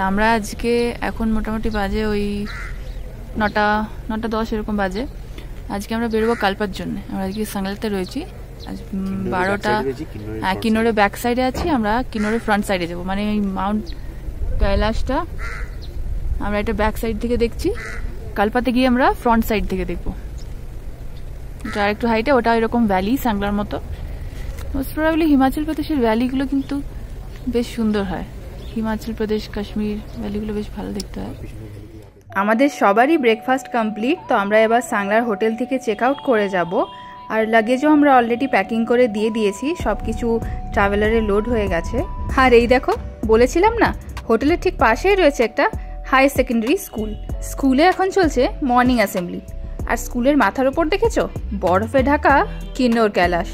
তা আমরা আজকে এখন মোটামুটি বাজে ওই 9টা 10 এরকম বাজে। আজকে আমরা বেরোবো কালপার জন্য। আমরা আজকে সাংলাতে রয়েছি। আজ 12টা, হ্যাঁ কিন্নরের ব্যাক সাইডে আছি, আমরা কিন্নরের ফ্রন্ট সাইডে যাবো, মানে এই মাউন্ট কৈলাসটা আমরা এটা ব্যাক সাইড থেকে দেখছি, কালপাতে গিয়ে আমরা ফ্রন্ট সাইড থেকে দেখবো। এটা আর একটু হাইটে, ওটা এরকম ভ্যালি সাংলার মতো। মোস্ট প্রবাবলি হিমাচল প্রদেশের ভ্যালিগুলো কিন্তু বেশ সুন্দর হয়, হিমাচল প্রদেশ কাশ্মীর ভ্যালিগুলো বেশ ভালো দেখতে হয়। আমাদের সবারই ব্রেকফাস্ট কমপ্লিট, তো আমরা এবার সাংলার হোটেল থেকে চেক আউট করে যাব। আর লাগেজও আমরা অলরেডি প্যাকিং করে দিয়ে দিয়েছি, সব কিছু ট্রাভেলারে লোড হয়ে গেছে। আর এই দেখো, বলেছিলাম না হোটেলের ঠিক পাশেই রয়েছে একটা হায়ার সেকেন্ডারি স্কুল। স্কুলে এখন চলছে মর্নিং অ্যাসেম্বলি। আর স্কুলের মাথার ওপর দেখেছো বরফে ঢাকা কিন্নর কৈলাস,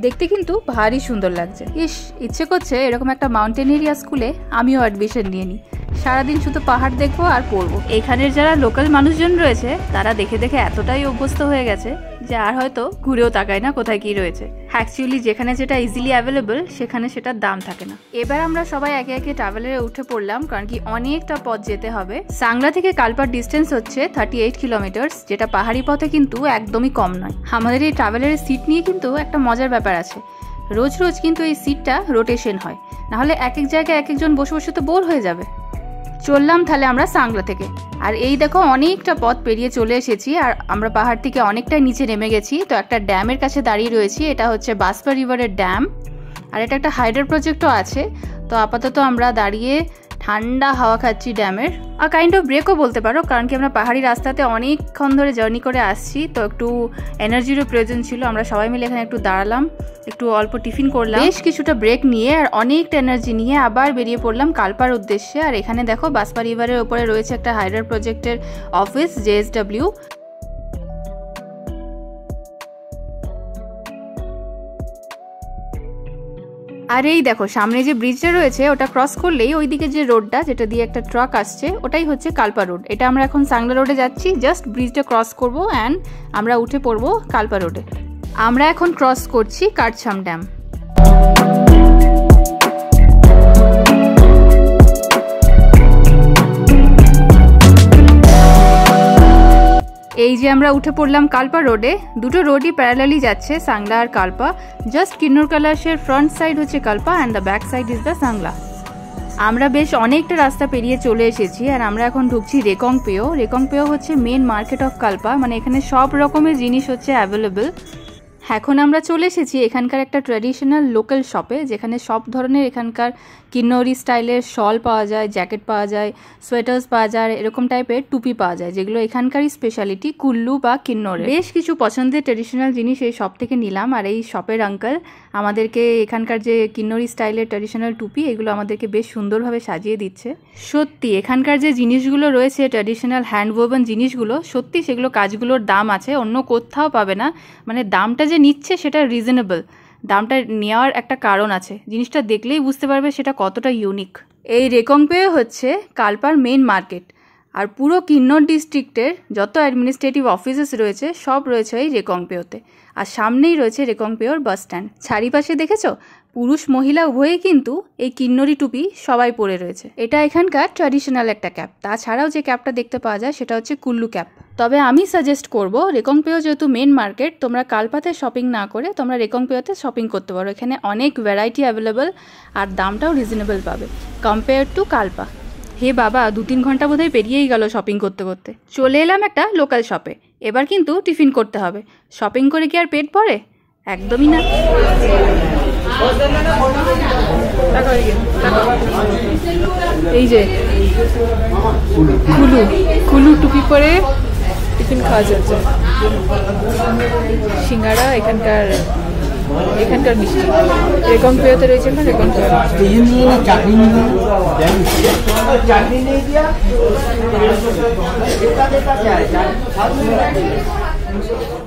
দেখতে কিন্তু ভারী সুন্দর লাগছে। ইস, ইচ্ছে করছে এরকম একটা মাউন্টেন এরিয়া স্কুলে আমিও অ্যাডমিশন নিয়ে নিই, সারাদিন শুধু পাহাড় দেখবো আর পড়বো। এখানের যারা লোকাল মানুষজন রয়েছে তারা দেখে দেখে এতটাই অভ্যস্ত হয়ে গেছে যে আর হয়তো ঘুরেও তাকায় না কোথায় কি রয়েছে। অ্যাকচুয়ালি যেখানে যেটা ইজিলি অ্যাভেলেবল সেখানে সেটার দাম থাকে না। এবার আমরা সবাই একে একে ট্রাভেলারে উঠে পড়লাম, কারণ কি অনেকটা পথ যেতে হবে। সাংলা থেকে কালপার ডিস্টেন্স হচ্ছে 38 কিলোমিটার্স, যেটা পাহাড়ি পথে কিন্তু একদমই কম নয়। আমাদের এই ট্রাভেলারের সিট নিয়ে কিন্তু একটা মজার ব্যাপার আছে, রোজ রোজ কিন্তু এই সিটটা রোটেশন হয়, নাহলে এক এক জায়গায় এক একজন বসে বসে তো বোর হয়ে যাবে। চললাম তাহলে আমরা সাংলা থেকে। আর এই দেখো অনেকটা পথ পেরিয়ে চলে এসেছি, আর আমরা পাহাড় থেকে অনেকটাই নিচে নেমে গেছি। তো একটা ড্যামের কাছে দাঁড়িয়ে রয়েছি, এটা হচ্ছে বাসপা রিভারের ড্যাম, আর এটা একটা হাইড্রো প্রজেক্টও আছে। তো আপাতত আমরা দাঁড়িয়ে ঠান্ডা হাওয়া খাচ্ছি ড্যামের, আর কাইন্ড অফ ব্রেকও বলতে পারো, কারণ কি আমরা পাহাড়ি রাস্তাতে অনেকক্ষণ ধরে জার্নি করে আসছি, তো একটু এনার্জিরও প্রয়োজন ছিল। আমরা সবাই মিলে এখানে একটু দাঁড়ালাম, একটু অল্প টিফিন করলাম, বেশ কিছুটা ব্রেক নিয়ে আর অনেকটা এনার্জি নিয়ে আবার বেরিয়ে পড়লাম কালপার উদ্দেশ্যে। আর এখানে দেখো বাসপা রিভারের ওপরে রয়েছে একটা হাইড্রো প্রজেক্টের অফিস, JSW। আর এই দেখো সামনে যে ব্রিজটা রয়েছে ওটা ক্রস করলেই ওইদিকে যে রোডটা যেটা দিয়ে একটা ট্রাক আসছে ওটাই হচ্ছে কালপা রোড। এটা আমরা এখন সাংলা রোডে যাচ্ছি, জাস্ট ব্রিজটা ক্রস করব অ্যান্ড আমরা উঠে পড়বো কালপা রোডে। আমরা এখন ক্রস করছি কাটছাম ড্যাম। এই যে আমরা উঠে পড়লাম কালপা রোডে। দুটো রোডই প্যারালালি যাচ্ছে, সাংলা আর কালপা। জাস্ট কিন্নর কৈলাসের ফ্রন্ট সাইড হচ্ছে Kalpa and the back side is the Sangla. আমরা বেশ অনেকটা রাস্তা পেরিয়ে চলে এসেছি, আর আমরা এখন ঢুকছি রেকংপেও। রেকংপেও হচ্ছে মেন মার্কেট অফ কালপা, মানে এখানে সব রকমের জিনিস হচ্ছে অ্যাভেলেবেল। এখন আমরা চলে এসেছি এখানকার একটা ট্র্যাডিশনাল লোকাল শপে, যেখানে সব ধরনের এখানকার কিন্নরি স্টাইলের শল পাওয়া যায়, জ্যাকেট পাওয়া যায়, সোয়েটার্স পাওয়া যায়, এরকম টাইপের টুপি পাওয়া যায়, যেগুলো এখানকারই স্পেশালিটি কুল্লু বা কিন্নরে। বেশ কিছু পছন্দের ট্র্যাডিশনাল জিনিস এই শপ থেকে নিলাম, আর এই শপের আঙ্কেল আমাদেরকে এখানকার যে কিন্নরি স্টাইলের ট্র্যাডিশনাল টুপি এগুলো আমাদেরকে বেশ সুন্দরভাবে সাজিয়ে দিচ্ছে। সত্যি এখানকার যে জিনিসগুলো রয়েছে ট্র্যাডিশনাল হ্যান্ডওভেন জিনিসগুলো, সত্যি সেগুলো কাজগুলোর দাম আছে, অন্য কোথাও পাবে না। মানে দামটা যে নিচ্ছে সেটা রিজনেবল, দামটা নেওয়ার একটা কারণ আছে, জিনিসটা দেখলেই বুঝতে পারবে সেটা কতটা ইউনিক। এই রেকংপে হচ্ছে কালপার মেন মার্কেট, আর পুরো কিন্নর ডিস্ট্রিক্টের যত অ্যাডমিনিস্ট্রেটিভ অফিসেস রয়েছে সব রয়েছে এই রেকংপেওতে। আর সামনেই রয়েছে রেকংপেওর বাস স্ট্যান্ড। চারিপাশে দেখেছো পুরুষ মহিলা উভয়ই কিন্তু এই কিন্নরি টুপি সবাই পরে রয়েছে। এটা এখানকার ট্র্যাডিশনাল একটা ক্যাপ। তাছাড়াও যে ক্যাপটা দেখতে পাওয়া যায় সেটা হচ্ছে কুল্লু ক্যাপ। তবে আমি সাজেস্ট করব, রেকংপেও যেহেতু মেন মার্কেট, তোমরা কালপাতে শপিং না করে তোমরা রেকংপেওতে শপিং করতে পারো। এখানে অনেক ভ্যারাইটি অ্যাভেলেবেল আর দামটাও রিজনেবল পাবে কম্পেয়ার টু কালপা। হে বাবা, 2-3 ঘন্টা বোধহয় পেরিয়েই গেল শপিং করতে করতে। চলে এলাম একটা লোকাল শপে। এবার কিন্তু টিফিন করতে হবে। শপিং করে কি আর পেট ভরে? একদমই না। এই যে কুলু টুপি পরে টিফিন খাওয়া যাচ্ছে। সিঙ্গারা এখানকার মিষ্টি। রেকংপেওতে রয়েছে না, রেকংপেও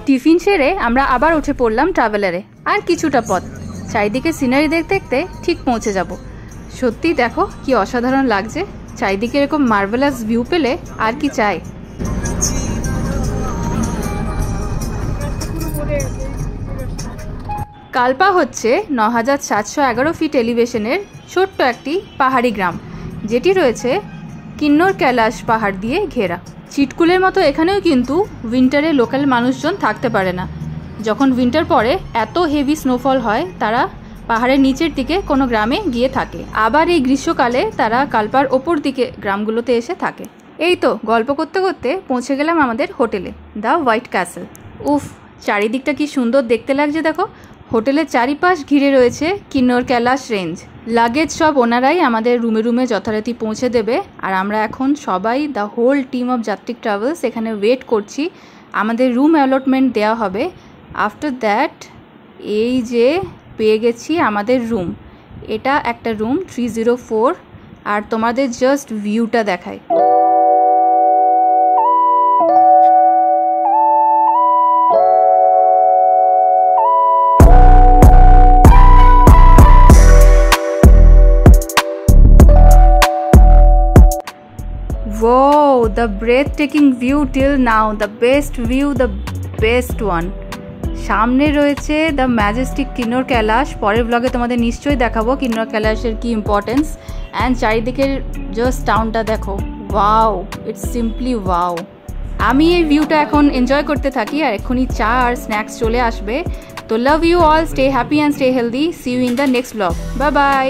টিফিন সেরে আমরা আবার উঠে পড়লাম ট্রাভেলারে। আর কিছুটা পথ, চারিদিকে সিনারি দেখতে দেখতে ঠিক পৌঁছে যাব। সত্যি দেখো কি অসাধারণ লাগছে, চারিদিকে এরকম মার্ভেলাস ভিউ পেলে আর কি চাই। কালপা হচ্ছে 9711 ফিট এলিভেশনের ছোট্ট একটি পাহাড়ি গ্রাম, যেটি রয়েছে কিন্নর কৈলাস পাহাড় দিয়ে ঘেরা। চিটকুলের মতো এখানেও কিন্তু উইন্টারে লোকাল মানুষজন থাকতে পারে না। যখন উইন্টার পড়ে এত হেভি স্নোফল হয়, তারা পাহাড়ের নিচের দিকে কোনো গ্রামে গিয়ে থাকে। আবার এই গ্রীষ্মকালে তারা কালপার ওপর দিকে গ্রামগুলোতে এসে থাকে। এই তো গল্প করতে করতে পৌঁছে গেলাম আমাদের হোটেলে, দ্য হোয়াইট ক্যাসেল। উফ, চারিদিকটা কি সুন্দর দেখতে লাগছে দেখো। হোটেলের চারিপাশ ঘিরে রয়েছে কিন্নর কৈলাস রেঞ্জ। লাগেজ সব ওনারাই আমাদের রুমে রুমে যথারীতি পৌঁছে দেবে। আর আমরা এখন সবাই, the whole team of Yatrik travels, এখানে ওয়েট করছি। আমাদের রুম অ্যালটমেন্ট দেওয়া হবে। আফটার দ্যাট এই যে পেয়ে গেছি আমাদের রুম। এটা একটা রুম 304। আর তোমাদের জাস্ট ভিউটা দেখায়। Whoa, the breathtaking view till now, the best view, the best one. সামনে রয়েছে দ্য ম্যাজেস্টিক কিন্নর কৈলাস। পরের ব্লগে তোমাদের নিশ্চয়ই দেখাবো কিন্নর কৈলাসের কি ইম্পর্টেন্স। অ্যান্ড চারিদিকের জাস্ট টাউনটা দেখো, ওয়াও, ইটস সিম্পলি ওয়াও। আমি এই ভিউটা এখন এনজয় করতে থাকি, আর এক্ষুনি চা আর স্ন্যাক্স চলে আসবে। তো love you all, stay happy and stay healthy, see you in the next blog, bye by.